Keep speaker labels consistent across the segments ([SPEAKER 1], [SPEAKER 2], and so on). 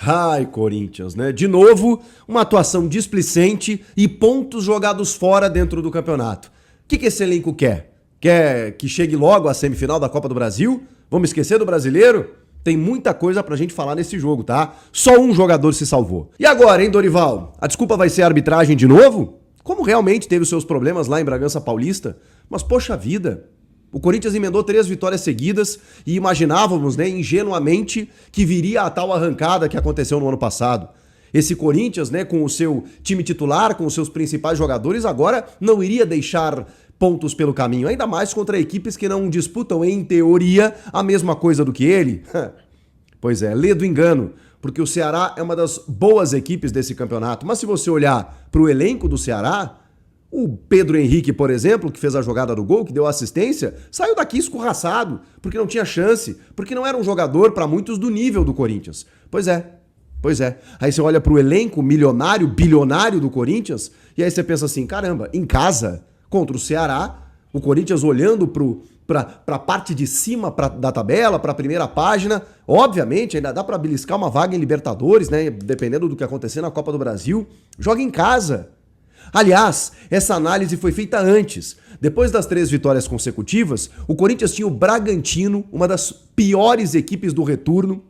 [SPEAKER 1] Ai, Corinthians, né? De novo, uma atuação displicente e pontos jogados fora dentro do campeonato. O que esse elenco quer? Quer que chegue logo à semifinal da Copa do Brasil? Vamos esquecer do brasileiro? Tem muita coisa pra gente falar nesse jogo, tá? Só um jogador se salvou. E agora, hein, Dorival? A desculpa vai ser a arbitragem de novo? Como realmente teve os seus problemas lá em Bragança Paulista? Mas, poxa vida, o Corinthians emendou 3 vitórias seguidas e imaginávamos, né, ingenuamente, que viria a tal arrancada que aconteceu no ano passado. Esse Corinthians, né, com o seu time titular, com os seus principais jogadores, agora não iria deixar pontos pelo caminho, ainda mais contra equipes que não disputam, em teoria, a mesma coisa do que ele. Pois é, lê do engano, porque o Ceará é uma das boas equipes desse campeonato, mas se você olhar para o elenco do Ceará, o Pedro Henrique, por exemplo, que fez a jogada do gol, que deu assistência, saiu daqui escorraçado, porque não tinha chance, porque não era um jogador para muitos do nível do Corinthians. Pois é. Aí você olha pro elenco milionário, bilionário do Corinthians, e aí você pensa assim, caramba, em casa, contra o Ceará, o Corinthians olhando pra parte de cima da tabela, pra primeira página, obviamente ainda dá pra beliscar uma vaga em Libertadores, né, dependendo do que acontecer na Copa do Brasil, joga em casa. Aliás, essa análise foi feita antes. Depois das 3 vitórias consecutivas, o Corinthians tinha o Bragantino, uma das piores equipes do retorno,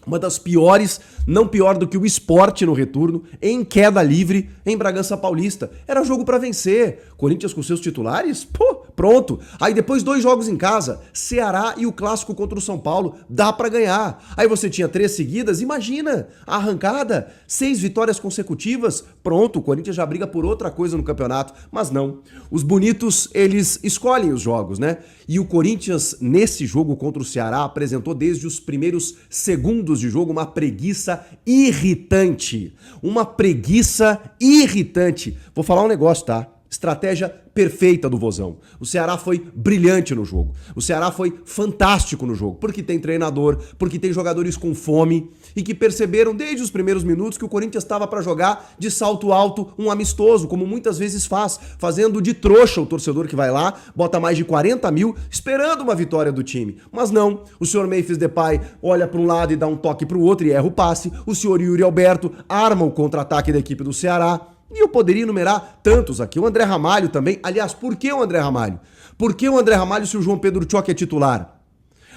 [SPEAKER 1] uma das piores, não pior do que o Sport no retorno, em queda livre em Bragança Paulista. Era jogo pra vencer. Corinthians com seus titulares? Pô, pronto. Aí depois 2 jogos em casa, Ceará e o clássico contra o São Paulo, dá pra ganhar. Aí você tinha 3 seguidas, imagina, a arrancada, 6 vitórias consecutivas, pronto, o Corinthians já briga por outra coisa no campeonato. Mas não, os bonitos, eles escolhem os jogos, né? E o Corinthians, nesse jogo contra o Ceará, apresentou desde os primeiros segundos de jogo uma preguiça irritante. Uma preguiça irritante. Vou falar um negócio, tá? Estratégia perfeita do Vozão. O Ceará foi brilhante no jogo. O Ceará foi fantástico no jogo, porque tem treinador, porque tem jogadores com fome e que perceberam desde os primeiros minutos que o Corinthians estava para jogar de salto alto um amistoso, como muitas vezes faz, fazendo de trouxa o torcedor que vai lá, bota mais de 40 mil, esperando uma vitória do time. Mas não, o senhor Memphis Depay olha para um lado e dá um toque para o outro e erra o passe, o senhor Yuri Alberto arma o contra-ataque da equipe do Ceará. E eu poderia enumerar tantos aqui. O André Ramalho também. Aliás, por que o André Ramalho? Por que o André Ramalho se o João Pedro Tchoque é titular?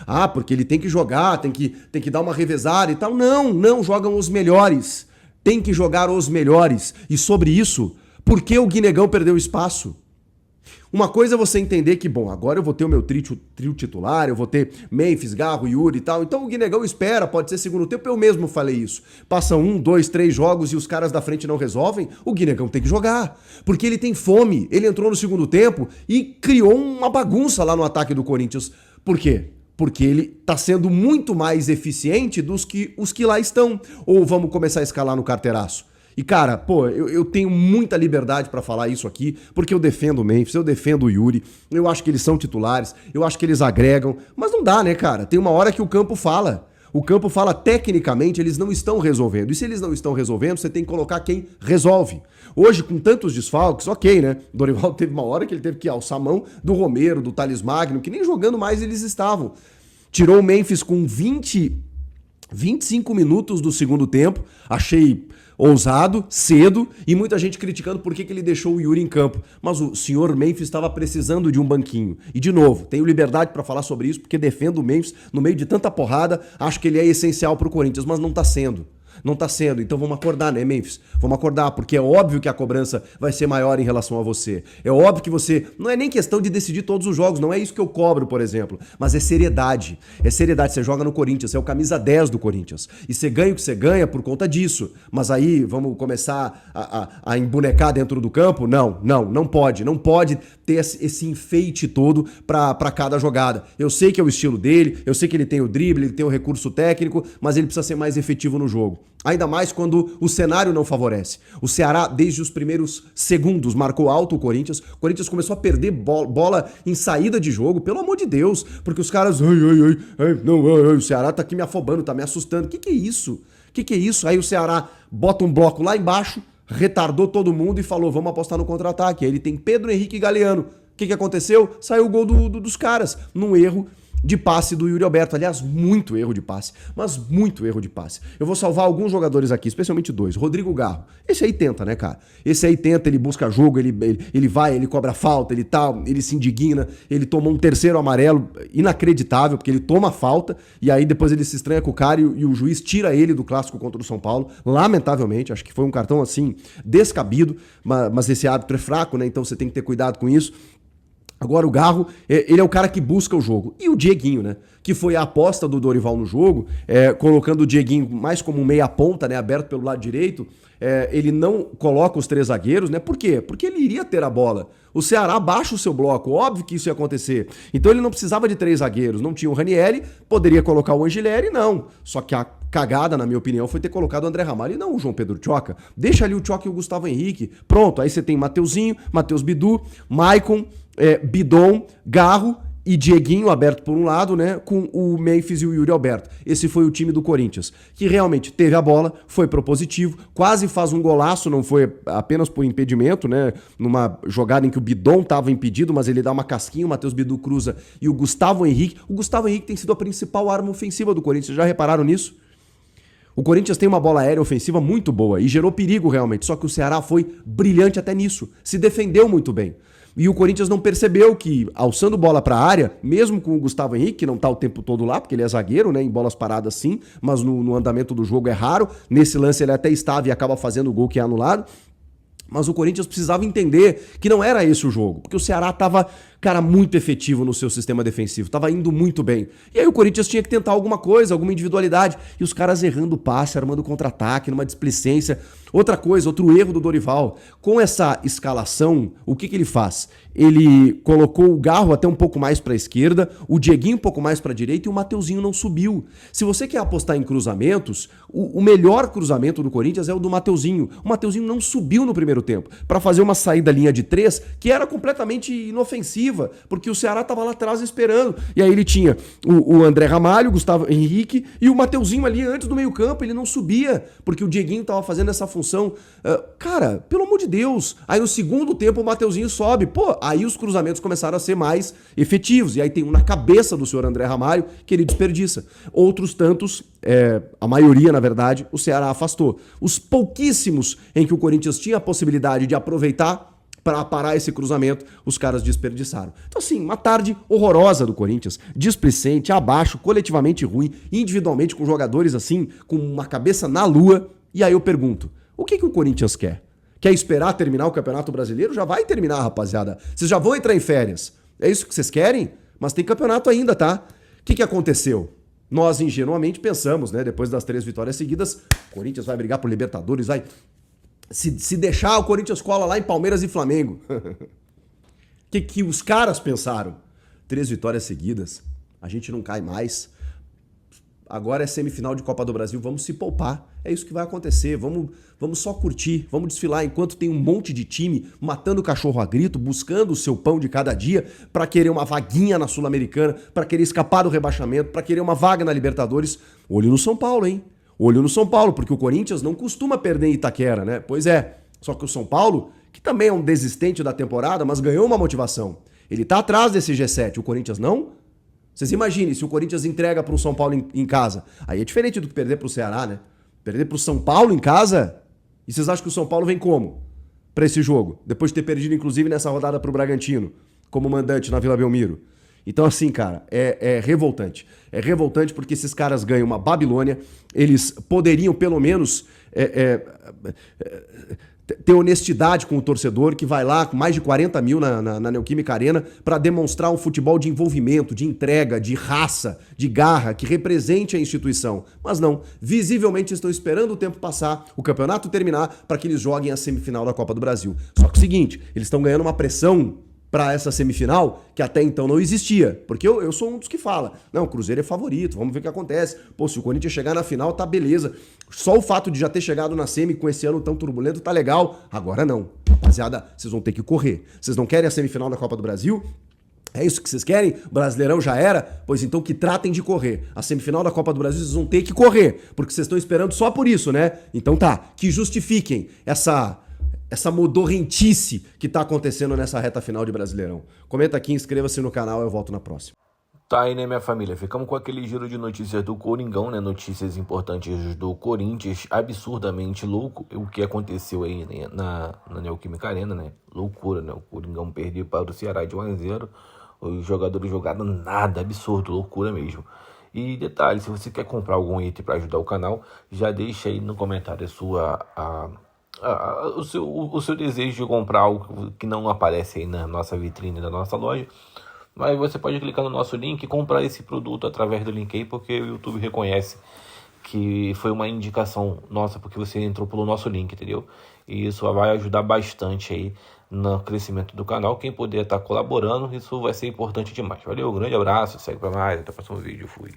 [SPEAKER 1] Ah, porque ele tem que jogar, tem que dar uma revezada e tal. Não jogam os melhores. Tem que jogar os melhores. E sobre isso, por que o Guinegão perdeu espaço? Uma coisa é você entender que, bom, agora eu vou ter o meu trio titular, eu vou ter Memphis, Garro, Yuri e tal, então o Guinegão espera, pode ser segundo tempo, eu mesmo falei isso. Passam 1, 2, 3 jogos e os caras da frente não resolvem, o Guinegão tem que jogar, porque ele tem fome, ele entrou no segundo tempo e criou uma bagunça lá no ataque do Corinthians. Por quê? Porque ele tá sendo muito mais eficiente dos que os que lá estão. Ou vamos começar a escalar no carteiraço. E cara, pô, eu tenho muita liberdade pra falar isso aqui, porque eu defendo o Memphis, eu defendo o Yuri, eu acho que eles são titulares, eu acho que eles agregam, mas não dá, né, cara? Tem uma hora que o campo fala. O campo fala, tecnicamente, eles não estão resolvendo. E se eles não estão resolvendo, você tem que colocar quem resolve. Hoje, com tantos desfalques, ok, né? Dorival teve uma hora que ele teve que alçar a mão do Romero, do Thales Magno, que nem jogando mais eles estavam. Tirou o Memphis com 25 minutos do segundo tempo, achei ousado, cedo, e muita gente criticando por que ele deixou o Yuri em campo. Mas o senhor Memphis estava precisando de um banquinho. E de novo, tenho liberdade para falar sobre isso, porque defendo o Memphis no meio de tanta porrada, acho que ele é essencial pro Corinthians, mas não tá sendo. Não tá sendo, então vamos acordar, né, Memphis? Vamos acordar, porque é óbvio que a cobrança vai ser maior em relação a você. É óbvio que você... Não é nem questão de decidir todos os jogos, não é isso que eu cobro, por exemplo. Mas é seriedade. É seriedade. Você joga no Corinthians, você é o camisa 10 do Corinthians. E você ganha o que você ganha por conta disso. Mas aí, vamos começar a embonecar dentro do campo? Não pode. Não pode ter esse enfeite todo pra cada jogada. Eu sei que é o estilo dele, eu sei que ele tem o drible, ele tem o recurso técnico, mas ele precisa ser mais efetivo no jogo. Ainda mais quando o cenário não favorece. O Ceará, desde os primeiros segundos, marcou alto o Corinthians. O Corinthians começou a perder bola em saída de jogo, pelo amor de Deus. Porque os caras... o Ceará tá aqui me afobando, tá me assustando. Que é isso? Que é isso? Aí o Ceará bota um bloco lá embaixo, retardou todo mundo e falou, vamos apostar no contra-ataque. Aí ele tem Pedro Henrique e Galeano. O que aconteceu? Saiu o gol dos caras, num erro de passe do Yuri Alberto. Aliás, muito erro de passe, mas muito erro de passe. Eu vou salvar alguns jogadores aqui, especialmente dois. Rodrigo Garro. Esse aí tenta, né, cara? Esse aí tenta, ele busca jogo, ele vai, ele cobra falta, ele se indigna, ele tomou um terceiro amarelo inacreditável, porque ele toma falta e aí depois ele se estranha com o cara e o juiz tira ele do clássico contra o São Paulo, lamentavelmente. Acho que foi um cartão, assim, descabido, mas esse árbitro é fraco, né? Então você tem que ter cuidado com isso. Agora o Garro, ele é o cara que busca o jogo. E o Dieguinho, né? Que foi a aposta do Dorival no jogo, colocando o Dieguinho mais como meia ponta, né? Aberto pelo lado direito. Ele não coloca os três zagueiros, né? Por quê? Porque ele iria ter a bola. O Ceará baixa o seu bloco, óbvio que isso ia acontecer. Então ele não precisava de três zagueiros. Não tinha o Ranieri, poderia colocar o Angileri, não. Só que a cagada, na minha opinião, foi ter colocado o André Ramalho e não o João Pedro Tchoca. Deixa ali o Tchoca e o Gustavo Henrique. Pronto, aí você tem Mateuzinho, Matheus Bidu, Maicon, Bidon, Garro e Dieguinho aberto por um lado, né, com o Memphis e o Yuri Alberto. Esse foi o time do Corinthians, que realmente teve a bola, foi propositivo, quase faz um golaço, não foi apenas por impedimento, né, numa jogada em que o Bidon estava impedido, mas ele dá uma casquinha, o Matheus Bidu cruza e o Gustavo Henrique tem sido a principal arma ofensiva do Corinthians, já repararam nisso? O Corinthians tem uma bola aérea ofensiva muito boa e gerou perigo realmente, só que o Ceará foi brilhante até nisso, se defendeu muito bem. E o Corinthians não percebeu que, alçando bola para a área, mesmo com o Gustavo Henrique, que não tá o tempo todo lá, porque ele é zagueiro, né, em bolas paradas sim, mas no andamento do jogo é raro. Nesse lance ele até estava e acaba fazendo o gol que é anulado. Mas o Corinthians precisava entender que não era esse o jogo, porque o Ceará tava, cara, muito efetivo no seu sistema defensivo, tava indo muito bem. E aí o Corinthians tinha que tentar alguma coisa, alguma individualidade, e os caras errando o passe, armando contra-ataque, numa displicência. Outra coisa, outro erro do Dorival, com essa escalação, o que ele faz? Ele colocou o Garro até um pouco mais para a esquerda, o Dieguinho um pouco mais para a direita e o Mateuzinho não subiu. Se você quer apostar em cruzamentos, o melhor cruzamento do Corinthians é o do Mateuzinho. O Mateuzinho não subiu no primeiro tempo para fazer uma saída linha de 3 que era completamente inofensiva, porque o Ceará estava lá atrás esperando. E aí ele tinha o André Ramalho, o Gustavo Henrique e o Mateuzinho ali antes do meio-campo, ele não subia, porque o Dieguinho estava fazendo essa função. Cara, pelo amor de Deus. Aí no segundo tempo o Mateuzinho sobe. Pô, aí os cruzamentos começaram a ser mais efetivos. E aí tem um na cabeça do senhor André Ramalho que ele desperdiça. Outros tantos, a maioria, na verdade, o Ceará afastou. Os pouquíssimos em que o Corinthians tinha a possibilidade de aproveitar para parar esse cruzamento, os caras desperdiçaram. Então, assim, uma tarde horrorosa do Corinthians, displicente, abaixo, coletivamente ruim, individualmente com jogadores assim, com uma cabeça na lua. E aí eu pergunto, o que o Corinthians quer? Quer esperar terminar o Campeonato Brasileiro? Já vai terminar, rapaziada. Vocês já vão entrar em férias. É isso que vocês querem? Mas tem campeonato ainda, tá? O que aconteceu? Nós, ingenuamente, pensamos, né? Depois das 3 vitórias seguidas, o Corinthians vai brigar por Libertadores, vai... Se deixar, o Corinthians cola lá em Palmeiras e Flamengo. O que os caras pensaram? 3 vitórias seguidas, a gente não cai mais. Agora é semifinal de Copa do Brasil, vamos se poupar. É isso que vai acontecer, vamos só curtir, vamos desfilar enquanto tem um monte de time matando o cachorro a grito, buscando o seu pão de cada dia para querer uma vaguinha na Sul-Americana, para querer escapar do rebaixamento, para querer uma vaga na Libertadores. Olho no São Paulo, hein? Olho no São Paulo, porque o Corinthians não costuma perder em Itaquera, né? Pois é, só que o São Paulo, que também é um desistente da temporada, mas ganhou uma motivação. Ele tá atrás desse G7, o Corinthians não? Vocês imaginem, se o Corinthians entrega para o São Paulo em casa, aí é diferente do que perder para o Ceará, né? Perder para o São Paulo em casa, e vocês acham que o São Paulo vem como para esse jogo? Depois de ter perdido, inclusive, nessa rodada para o Bragantino, como mandante na Vila Belmiro. Então, assim, cara, é revoltante. É revoltante porque esses caras ganham uma Babilônia, eles poderiam, pelo menos, ter honestidade com o torcedor que vai lá com mais de 40 mil na Neoquímica Arena para demonstrar um futebol de envolvimento, de entrega, de raça, de garra, que represente a instituição. Mas não, visivelmente estão esperando o tempo passar, o campeonato terminar, para que eles joguem a semifinal da Copa do Brasil. Só que é o seguinte, eles estão ganhando uma pressão para essa semifinal que até então não existia. Porque eu sou um dos que fala, não, o Cruzeiro é favorito, vamos ver o que acontece. Pô, se o Corinthians chegar na final, tá beleza. Só o fato de já ter chegado na semi com esse ano tão turbulento tá legal. Agora não. Rapaziada, vocês vão ter que correr. Vocês não querem a semifinal da Copa do Brasil? É isso que vocês querem? Brasileirão já era? Pois então que tratem de correr. A semifinal da Copa do Brasil vocês vão ter que correr, porque vocês estão esperando só por isso, né? Então tá, que justifiquem essa modorrentice que tá acontecendo nessa reta final de Brasileirão. Comenta aqui, inscreva-se no canal, eu volto na próxima.
[SPEAKER 2] Tá aí, né, minha família? Ficamos com aquele giro de notícias do Coringão, né? Notícias importantes do Corinthians, absurdamente louco. O que aconteceu aí, né, na Neoquímica Arena, né? Loucura, né? O Coringão perdeu para o Ceará de 1-0. Os jogadores jogaram nada, absurdo, loucura mesmo. E detalhe, se você quer comprar algum item para ajudar o canal, já deixa aí no comentário o seu desejo de comprar algo que não aparece aí na nossa vitrine da nossa loja. Mas você pode clicar no nosso link e comprar esse produto através do link aí, porque o YouTube reconhece que foi uma indicação nossa, porque você entrou pelo nosso link, entendeu? E isso vai ajudar bastante aí no crescimento do canal. Quem puder estar colaborando, isso vai ser importante demais. Valeu, grande abraço, segue para mais, até o próximo vídeo, fui.